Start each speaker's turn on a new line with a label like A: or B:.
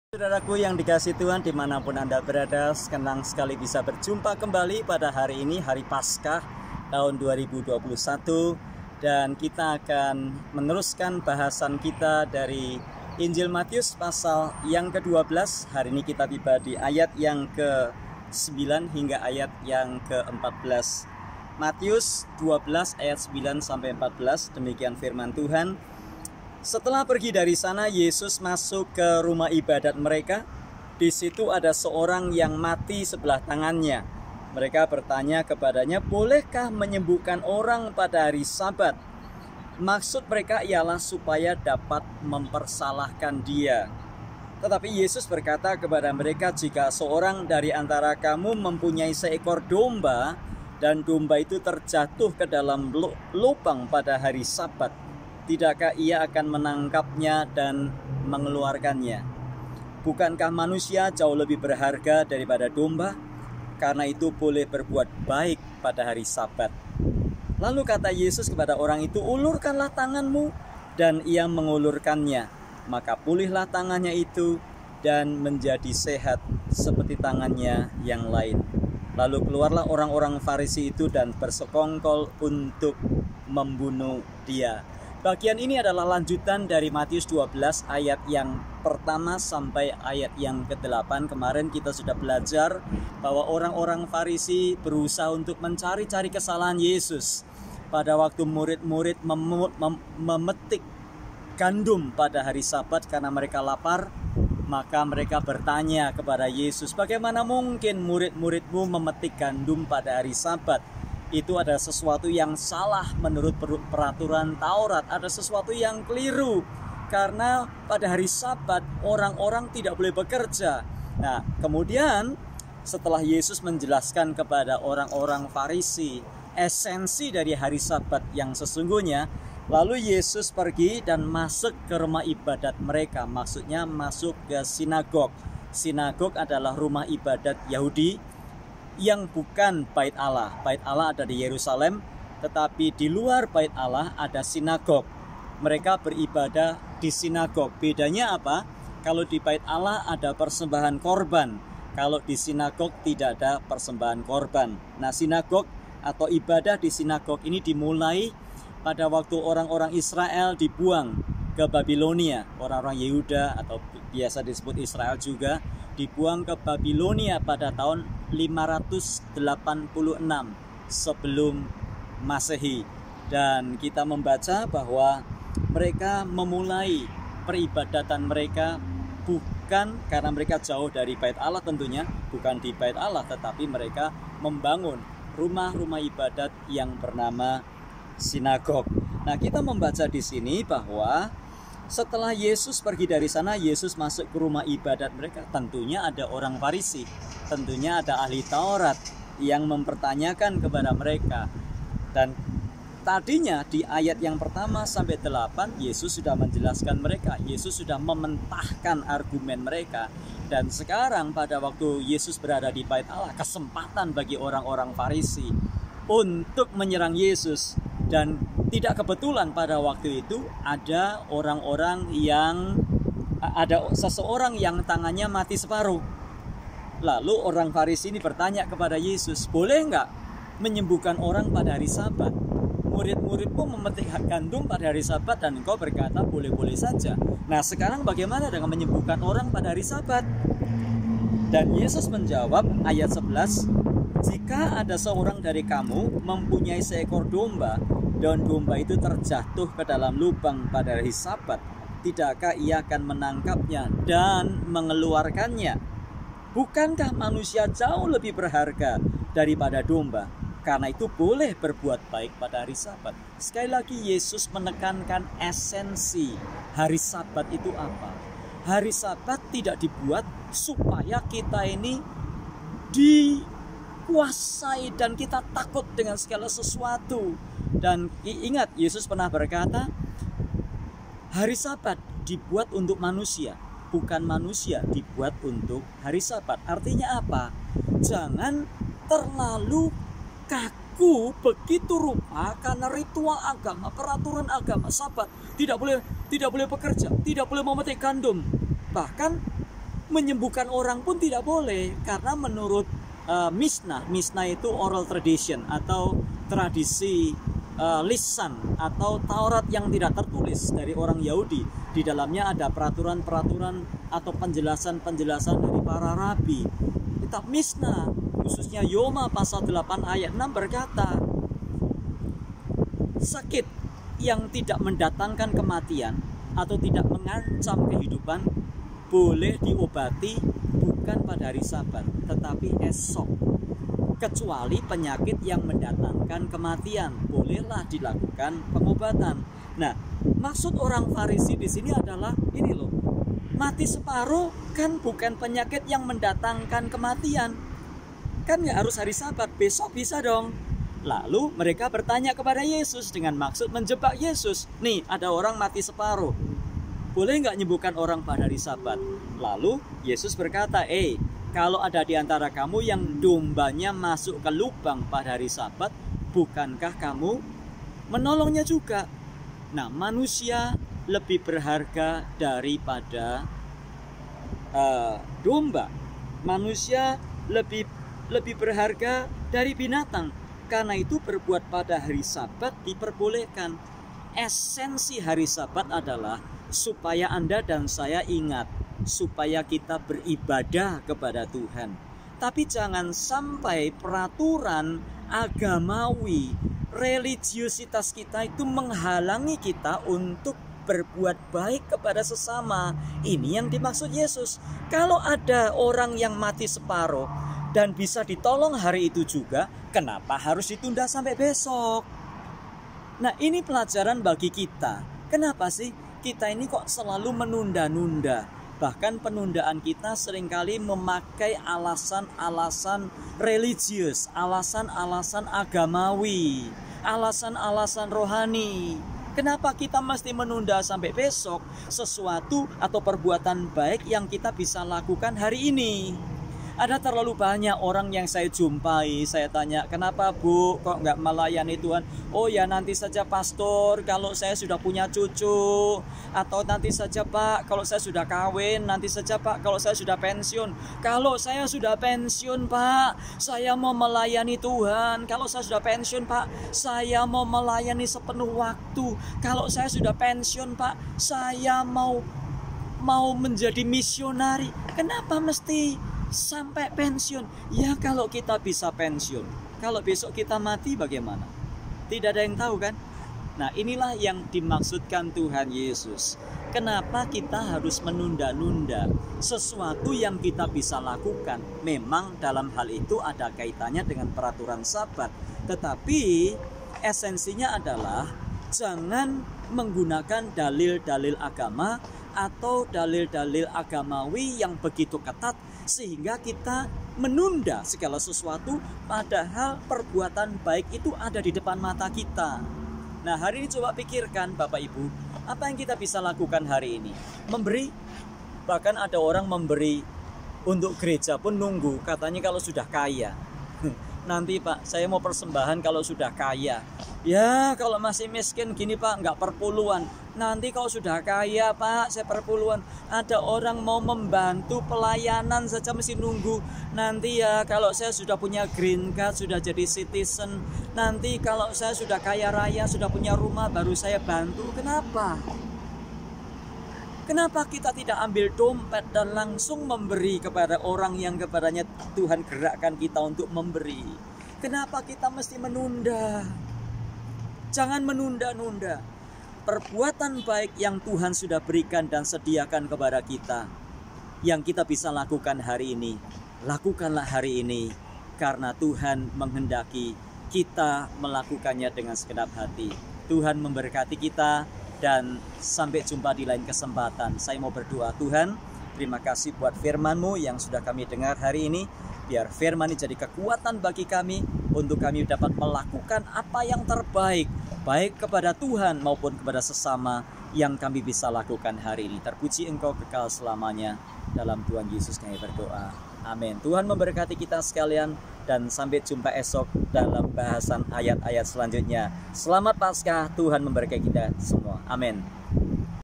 A: Saudaraku yang dikasihi Tuhan dimanapun Anda berada, senang sekali bisa berjumpa kembali pada hari ini, hari Paskah tahun 2021. Dan kita akan meneruskan bahasan kita dari Injil Matius pasal yang ke-12. Hari ini kita tiba di ayat yang ke-9 hingga ayat yang ke-14. Matius 12 ayat 9 sampai 14, demikian firman Tuhan. Setelah pergi dari sana, Yesus masuk ke rumah ibadat mereka. Di situ ada seorang yang mati sebelah tangannya. Mereka bertanya kepadanya, "Bolehkah menyembuhkan orang pada hari Sabat?" Maksud mereka ialah supaya dapat mempersalahkan dia. Tetapi Yesus berkata kepada mereka, "Jika seorang dari antara kamu mempunyai seekor domba, dan domba itu terjatuh ke dalam lubang pada hari Sabat, tidakkah ia akan menangkapnya dan mengeluarkannya? Bukankah manusia jauh lebih berharga daripada domba? Karena itu boleh berbuat baik pada hari Sabat." Lalu kata Yesus kepada orang itu, "Ulurkanlah tanganmu." Dan ia mengulurkannya. Maka pulihlah tangannya itu dan menjadi sehat seperti tangannya yang lain. Lalu keluarlah orang-orang Farisi itu dan bersekongkol untuk membunuh dia. Bagian ini adalah lanjutan dari Matius 12 ayat yang pertama sampai ayat yang ke-8. Kemarin kita sudah belajar bahwa orang-orang Farisi berusaha untuk mencari-cari kesalahan Yesus. Pada waktu murid-murid memetik gandum pada hari Sabat karena mereka lapar, maka mereka bertanya kepada Yesus, "Bagaimana mungkin murid-muridmu memetik gandum pada hari Sabat? Itu ada sesuatu yang salah menurut peraturan Taurat, ada sesuatu yang keliru. Karena pada hari Sabat orang-orang tidak boleh bekerja." Nah, kemudian setelah Yesus menjelaskan kepada orang-orang Farisi esensi dari hari Sabat yang sesungguhnya, lalu Yesus pergi dan masuk ke rumah ibadat mereka. Maksudnya masuk ke sinagog. Sinagog adalah rumah ibadat Yahudi yang bukan bait Allah. Bait Allah ada di Yerusalem, tetapi di luar bait Allah ada sinagog. Mereka beribadah di sinagog. Bedanya apa? Kalau di bait Allah ada persembahan korban. Kalau di sinagog tidak ada persembahan korban. Nah, sinagog atau ibadah di sinagog ini dimulai pada waktu orang-orang Israel dibuang ke Babilonia. Orang-orang Yehuda atau biasa disebut Israel juga dibuang ke Babilonia pada tahun 586 sebelum Masehi. Dan kita membaca bahwa mereka memulai peribadatan mereka bukan karena mereka jauh dari bait Allah, tentunya bukan di bait Allah, tetapi mereka membangun rumah-rumah ibadat yang bernama sinagog. Nah, kita membaca di sini bahwa setelah Yesus pergi dari sana, Yesus masuk ke rumah ibadat mereka. Tentunya ada orang Farisi, tentunya ada ahli Taurat yang mempertanyakan kepada mereka. Dan tadinya di ayat yang pertama sampai 8, Yesus sudah menjelaskan mereka. Yesus sudah mementahkan argumen mereka. Dan sekarang pada waktu Yesus berada di bait Allah, kesempatan bagi orang-orang Farisi untuk menyerang Yesus. Dan tidak kebetulan pada waktu itu ada seseorang yang tangannya mati separuh. Lalu orang Farisi ini bertanya kepada Yesus, "Boleh enggak menyembuhkan orang pada hari Sabat? Murid-muridmu memetik gandum pada hari Sabat dan engkau berkata boleh-boleh saja. Nah, sekarang bagaimana dengan menyembuhkan orang pada hari Sabat?" Dan Yesus menjawab ayat 11, "Jika ada seorang dari kamu mempunyai seekor domba, dan domba itu terjatuh ke dalam lubang pada hari Sabat, tidakkah ia akan menangkapnya dan mengeluarkannya? Bukankah manusia jauh lebih berharga daripada domba? Karena itu boleh berbuat baik pada hari Sabat." Sekali lagi Yesus menekankan esensi hari Sabat itu apa. Hari Sabat tidak dibuat supaya kita ini dikuasai dan kita takut dengan segala sesuatu. Dan ingat, Yesus pernah berkata, hari Sabat dibuat untuk manusia, bukan manusia dibuat untuk hari Sabat. Artinya apa? Jangan terlalu kaku begitu rupa karena ritual agama, peraturan agama. Sabat tidak boleh bekerja, tidak boleh memetik gandum. Bahkan Menyembuhkan orang pun tidak boleh, karena menurut Mishnah itu oral tradition atau tradisi lisan atau Taurat yang tidak tertulis dari orang Yahudi. Di dalamnya ada peraturan-peraturan atau penjelasan-penjelasan dari para rabi. Kitab Mishnah, khususnya Yoma pasal 8 ayat 6 berkata, sakit yang tidak mendatangkan kematian atau tidak mengancam kehidupan boleh diobati bukan pada hari Sabat, tetapi esok. Kecuali penyakit yang mendatangkan kematian, bolehlah dilakukan pengobatan. Nah, maksud orang Farisi di sini adalah ini loh. Mati separuh kan bukan penyakit yang mendatangkan kematian. Kan ya harus hari Sabat, besok bisa dong. Lalu mereka bertanya kepada Yesus dengan maksud menjebak Yesus. Nih, ada orang mati separuh. Boleh nggak nyembuhkan orang pada hari Sabat? Lalu Yesus berkata, kalau ada di antara kamu yang dombanya masuk ke lubang pada hari Sabat, bukankah kamu menolongnya juga? Nah, manusia lebih berharga daripada domba. Manusia lebih berharga dari binatang. Karena itu berbuat pada hari Sabat diperbolehkan. Esensi hari Sabat adalah supaya Anda dan saya ingat, supaya kita beribadah kepada Tuhan. Tapi jangan sampai peraturan agamawi, religiusitas kita itu menghalangi kita untuk berbuat baik kepada sesama. Ini yang dimaksud Yesus. Kalau ada orang yang mati separuh dan bisa ditolong hari itu juga, kenapa harus ditunda sampai besok? Nah, ini pelajaran bagi kita. Kenapa sih kita ini kok selalu menunda-nunda? Bahkan penundaan kita seringkali memakai alasan-alasan religius, alasan-alasan agamawi, alasan-alasan rohani. Kenapa kita mesti menunda sampai besok sesuatu atau perbuatan baik yang kita bisa lakukan hari ini? Ada terlalu banyak orang yang saya jumpai, saya tanya, kenapa Bu kok nggak melayani Tuhan? Oh ya, nanti saja pastor kalau saya sudah punya cucu. Atau nanti saja Pak kalau saya sudah kawin. Nanti saja Pak kalau saya sudah pensiun. Kalau saya sudah pensiun Pak, saya mau melayani Tuhan. Kalau saya sudah pensiun Pak, saya mau melayani sepenuh waktu. Kalau saya sudah pensiun Pak, saya mau menjadi misionari. Kenapa mesti sampai pensiun? Ya kalau kita bisa pensiun, kalau besok kita mati bagaimana? Tidak ada yang tahu kan? Nah, inilah yang dimaksudkan Tuhan Yesus. Kenapa kita harus menunda-nunda sesuatu yang kita bisa lakukan? Memang dalam hal itu ada kaitannya dengan peraturan Sabat, tetapi esensinya adalah jangan menggunakan dalil-dalil agama atau dalil-dalil agamawi yang begitu ketat sehingga kita menunda segala sesuatu, padahal perbuatan baik itu ada di depan mata kita. Nah, hari ini coba pikirkan Bapak Ibu, apa yang kita bisa lakukan hari ini? Memberi. Bahkan ada orang memberi untuk gereja pun nunggu, katanya kalau sudah kaya. Nanti Pak, saya mau persembahan kalau sudah kaya. Ya, kalau masih miskin gini Pak, nggak perpuluhan. Nanti kalau sudah kaya Pak, saya perpuluhan. Ada orang mau membantu pelayanan saja mesti nunggu. Nanti ya kalau saya sudah punya green card, sudah jadi citizen. Nanti kalau saya sudah kaya raya, sudah punya rumah, baru saya bantu. Kenapa? Kenapa kita tidak ambil dompet dan langsung memberi kepada orang yang kepadanya Tuhan gerakkan kita untuk memberi? Kenapa kita mesti menunda? Jangan menunda-nunda. Perbuatan baik yang Tuhan sudah berikan dan sediakan kepada kita, yang kita bisa lakukan hari ini, lakukanlah hari ini. Karena Tuhan menghendaki kita melakukannya dengan segenap hati. Tuhan memberkati kita. Dan sampai jumpa di lain kesempatan. Saya mau berdoa, Tuhan, terima kasih buat firman-Mu yang sudah kami dengar hari ini. Biar firman ini jadi kekuatan bagi kami untuk kami dapat melakukan apa yang terbaik, baik kepada Tuhan maupun kepada sesama yang kami bisa lakukan hari ini. Terpuji Engkau kekal selamanya. Dalam Tuhan Yesus kami berdoa. Amin. Tuhan memberkati kita sekalian dan sampai jumpa esok dalam bahasan ayat-ayat selanjutnya. Selamat Paskah, Tuhan memberkati kita semua. Amin.